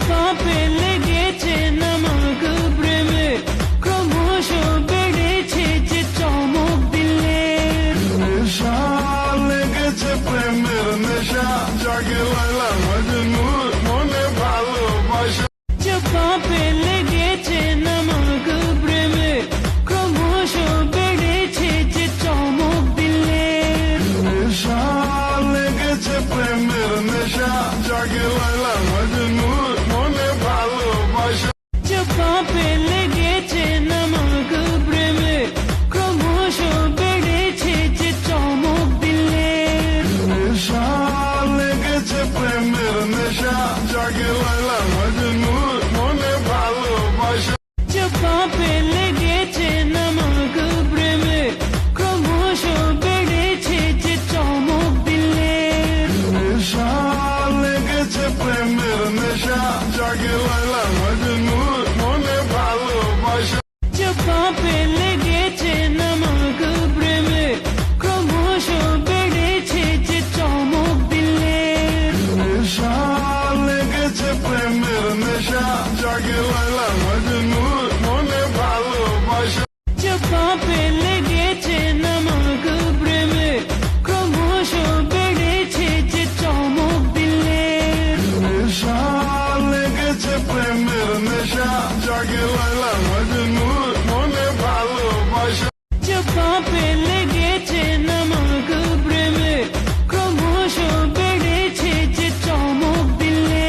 পাপে লেগেছে নামক প্রেমে ক্রমশ বেড়েছে যে চমক দিলে নেশা লেগেছে প্রেমের নেশা জাগে লাইলা মজনুর মনে ভালোবাসা পাপে লেগেছে নামক প্রেমে ক্রমশ বেড়েছে যে চমক দিলে নেশা লেগেছে প্রেমের নেশা জাগে লাইলা মজনুর মনে ভালোবাসা পাপে লেগেছে নামক প্রেমে ক্রমশ বেড়েছে যে চমক দিলে নেশা লেগেছে প্রেমের নেশা জাগে লাইলা মজনুর মনে ভালোবাসা পাপে লেগেছে নামক প্রেমে ক্রমশ বেড়েছে যে চমক দিলে নেশা লেগেছে প্রেমের নেশা জাগে লাইলা মজনুর মনে ভালোবাসা পাপে লেগেছে নামক প্রেমে ক্রমশ বেড়েছে যে চমক দিলে নেশা লেগেছে প্রেমের নেশা জাগে লাইলা মজনুর মনে ভালোবাসা পাপে লেগেছে নামক প্রেমে ক্রমশ বেড়েছে যে চমক দিলে নেশা লেগেছে প্রেমের নেশা জাগে লাইলা মজনুর মনে ভালোবাসা পাপে লেগেছে নামক প্রেমে ক্রমশ বেড়েছে যে চমক দিলে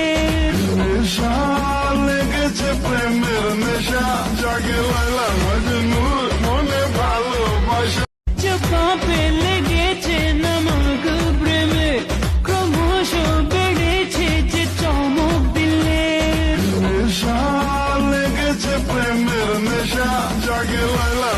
নেশা লেগেছে প্রেমের নেশা জাগে লাইলা মজনুর মনে ভালোবাসা পাপে লেগেছে নামক প্রেমে ক্রমশ বেড়েছে যে চমক দিলে নেশা লেগেছে প্রেমের নেশা জাগে লাইলা